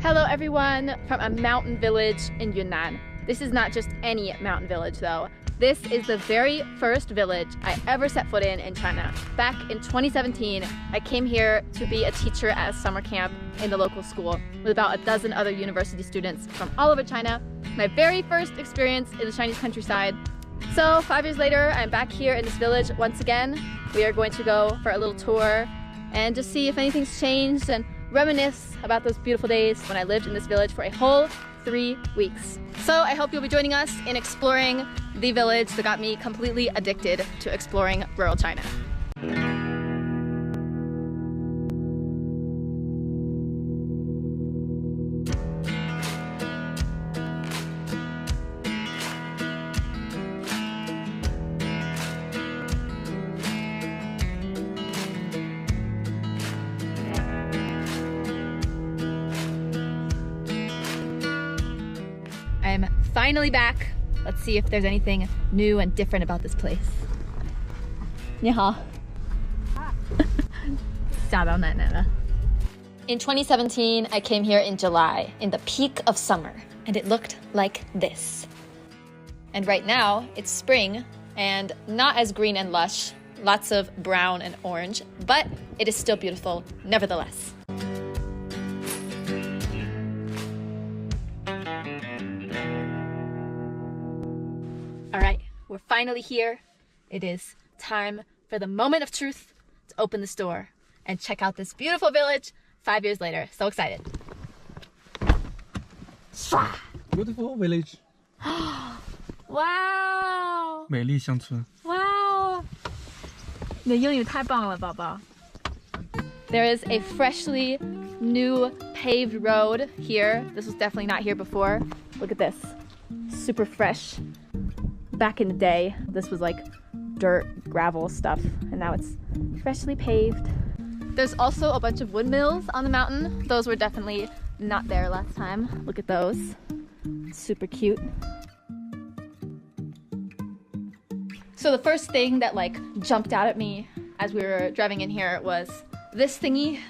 Hello everyone from a mountain village in Yunnan. This is not just any mountain village though. This is the very first village I ever set foot in China. Back in 2017, I came here to be a teacher at a summer camp in the local school with about a dozen other university students from all over China. My very first experience in the Chinese countryside. So 5 years later, I'm back here in this village once again. We are going to go for a little tour and just see if anything's changed and reminisce about those beautiful days when I lived in this village for a whole 3 weeks. So I hope you'll be joining us in exploring the village that got me completely addicted to exploring rural China. I'm finally back. Let's see if there's anything new and different about this place. 你好. 吓到奶奶了. In 2017, I came here in July, in the peak of summer, and it looked like this. And right now, it's spring, and not as green and lush, lots of brown and orange, but it is still beautiful nevertheless. All right, we're finally here. It is time for the moment of truth to open this door and check out this beautiful village 5 years later. So excited. Beautiful village. Wow. 美丽乡村. Wow. 你的英语太棒了，宝宝. There is a freshly new paved road here. This was definitely not here before. Look at this. Super fresh. Back in the day, this was like dirt, gravel stuff, and now it's freshly paved. There's also a bunch of windmills on the mountain. Those were definitely not there last time. Look at those. Super cute. So the first thing that like jumped out at me as we were driving in here was this thingy,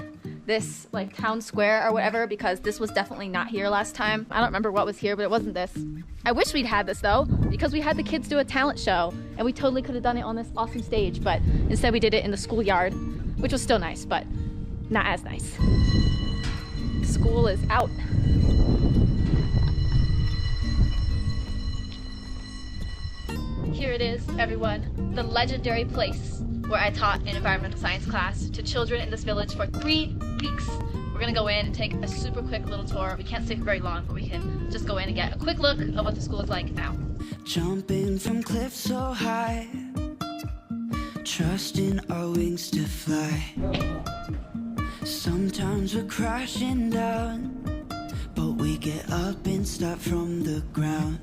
this like town square or whatever, because this was definitely not here last time. I don't remember what was here, but it wasn't this. I wish we'd had this though, because we had the kids do a talent show and we totally could have done it on this awesome stage, but instead we did it in the schoolyard, which was still nice, but not as nice. School is out. Here it is, everyone, the legendary place where I taught an environmental science class to children in this village for 3 weeks. We're gonna go in and take a super quick little tour. We can't stay for very long, but we can just go in and get a quick look of what the school is like now. Jumping from cliffs so high, trusting our wings to fly. Sometimes we're crashing down, but we get up and start from the ground.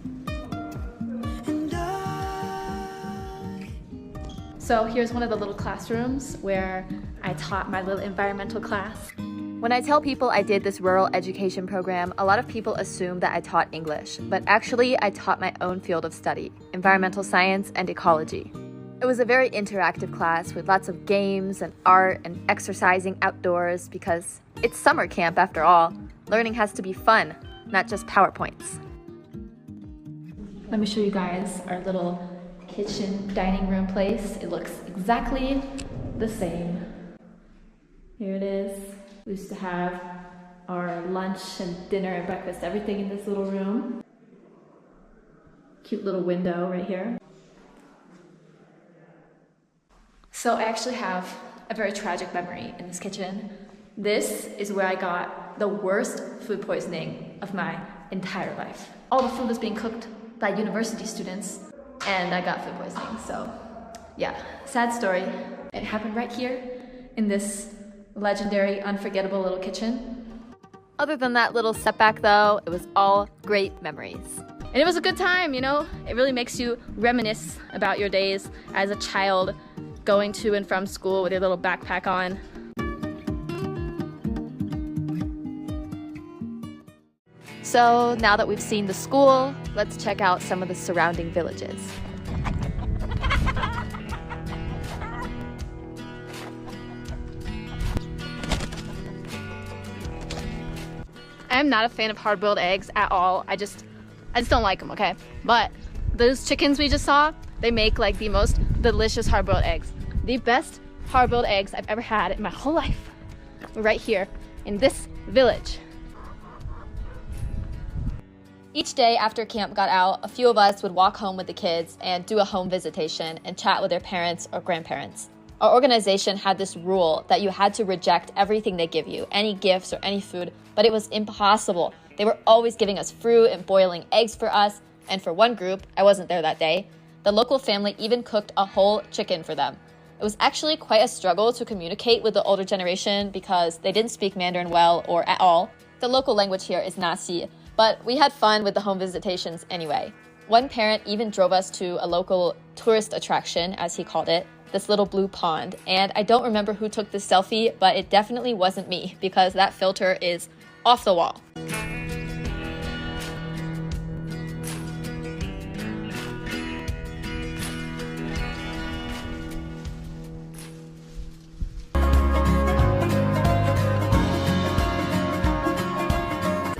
So here's one of the little classrooms where I taught my little environmental class. When I tell people I did this rural education program, a lot of people assume that I taught English, but actually I taught my own field of study, environmental science and ecology. It was a very interactive class with lots of games and art and exercising outdoors because it's summer camp after all. Learning has to be fun, not just PowerPoints. Let me show you guys our little kitchen dining room place. It looks exactly the same. Here it is. We used to have our lunch and dinner and breakfast, everything in this little room. Cute little window right here. So I actually have a very tragic memory in this kitchen. This is where I got the worst food poisoning of my entire life. All the food was being cooked by university students, and I got food poisoning, so yeah, sad story. It happened right here in this legendary, unforgettable little kitchen. Other than that little setback though, it was all great memories. And it was a good time, you know? It really makes you reminisce about your days as a child going to and from school with your little backpack on. So now that we've seen the school, let's check out some of the surrounding villages. I'm not a fan of hard-boiled eggs at all. I just don't like them, okay? But those chickens we just saw, they make like the most delicious hard-boiled eggs. The best hard-boiled eggs I've ever had in my whole life. Right here in this village. Each day after camp got out, a few of us would walk home with the kids and do a home visitation and chat with their parents or grandparents. Our organization had this rule that you had to reject everything they give you, any gifts or any food, but it was impossible. They were always giving us fruit and boiling eggs for us, and for one group, I wasn't there that day, the local family even cooked a whole chicken for them. It was actually quite a struggle to communicate with the older generation because they didn't speak Mandarin well or at all. The local language here is Nasi, but we had fun with the home visitations anyway. One parent even drove us to a local tourist attraction, as he called it, this little blue pond. And I don't remember who took this selfie, but it definitely wasn't me because that filter is off the wall.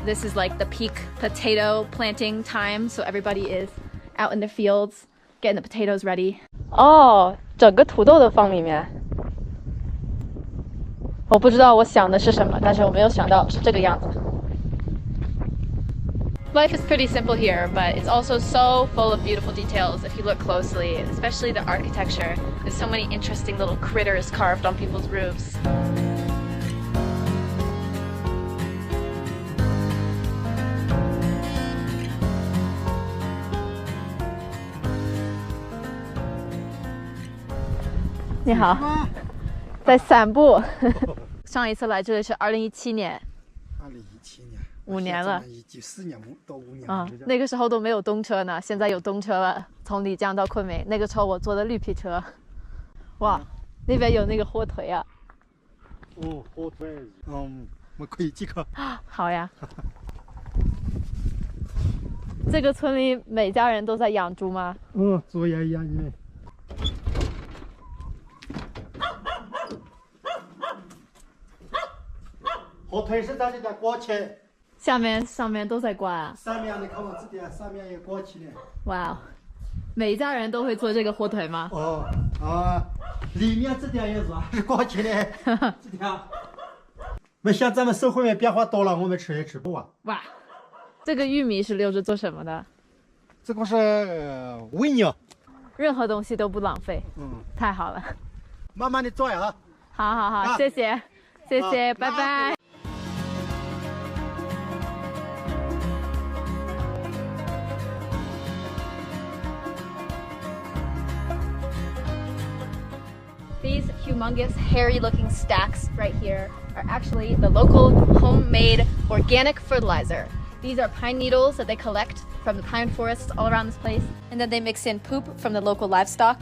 This is like the peak potato planting time, so everybody is out in the fields getting the potatoes ready. 哦，整个土豆都放里面。我不知道我想的是什么，但是我没有想到是这个样子。Life is pretty simple here, but it's also so full of beautiful details if you look closely, especially the architecture. There's so many interesting little critters carved on people's roofs.你好，在散步。上一次来这里是2017年。2017年，5年了。4年到5年。啊，那个时候都没有东车呢，现在有东车了。从丽江到昆明，那个时候我坐的绿皮车。哇，那边有那个火腿啊。哦，火腿，我可以几颗。好呀。这个村里每家人都在养猪吗？猪也养呢。火腿是在这边挂起，上面都在挂啊。上面你看我这边，上面也挂起来。哇哦，每家人都会做这个火腿吗？里面这点也是挂起来。这点，没像咱们社会面变化多了，我们吃也吃不完。哇，这个玉米是留着做什么的？这个是喂鸟。任何东西都不浪费。太好了。慢慢的做呀。好，谢谢，谢谢，拜拜。These humongous, hairy-looking stacks right here are actually the local homemade organic fertilizer. These are pine needles that they collect from the pine forests all around this place. And then they mix in poop from the local livestock.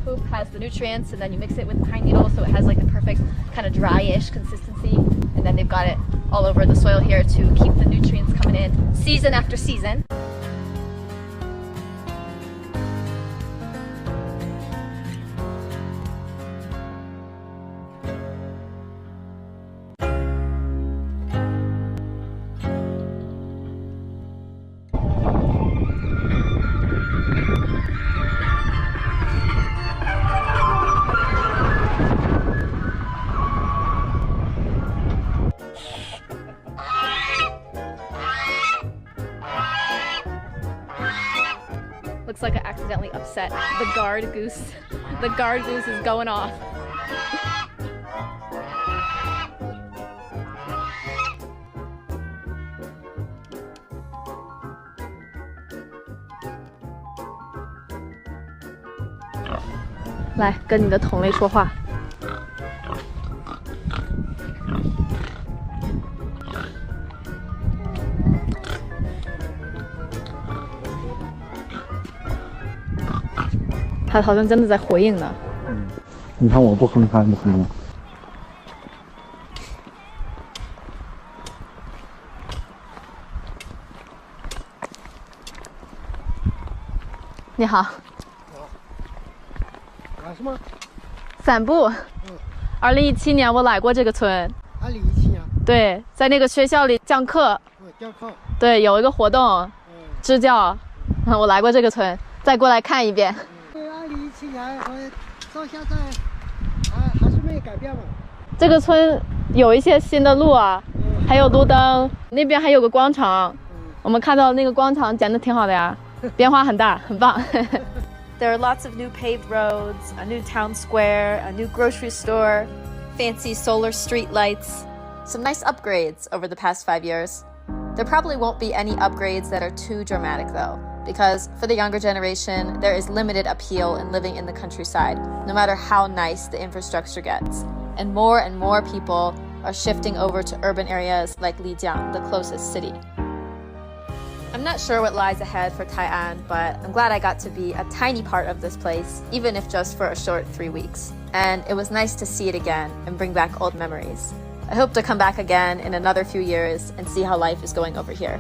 Poop has the nutrients, and then you mix it with pine needles so it has like the perfect kind of dry-ish consistency. And then they've got it all over the soil here to keep the nutrients coming in season after season. Looks like I accidentally upset the guard goose. The guard goose is going off.来，跟你的同类说话。他好像真的在回应呢。你看我不哼他，你哼我。你好。干什么？散步。2017年我来过这个村。2017年。对，在那个学校里讲课。教课。对，有一个活动，支教。我来过这个村，再过来看一遍。2017年和到现在还是没改变嘛。这个村有一些新的路啊，还有路灯，那边还有个广场。我们看到那个广场建得挺好的呀，变化很大，很棒。There are lots of new paved roads, a new town square, a new grocery store, fancy solar street lights, some nice upgrades over the past 5 years. There probably won't be any upgrades that are too dramatic though, because for the younger generation, there is limited appeal in living in the countryside, no matter how nice the infrastructure gets. And more people are shifting over to urban areas like Lijiang, the closest city. I'm not sure what lies ahead for Tai'an, but I'm glad I got to be a tiny part of this place, even if just for a short 3 weeks. And it was nice to see it again and bring back old memories. I hope to come back again in another few years and see how life is going over here.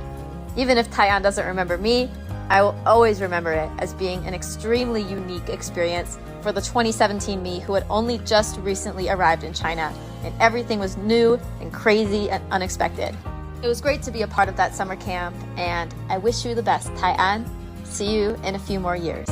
Even if Tai'an doesn't remember me, I will always remember it as being an extremely unique experience for the 2017 me who had only just recently arrived in China, and everything was new and crazy and unexpected. It was great to be a part of that summer camp, and I wish you the best, Tai'an. See you in a few more years.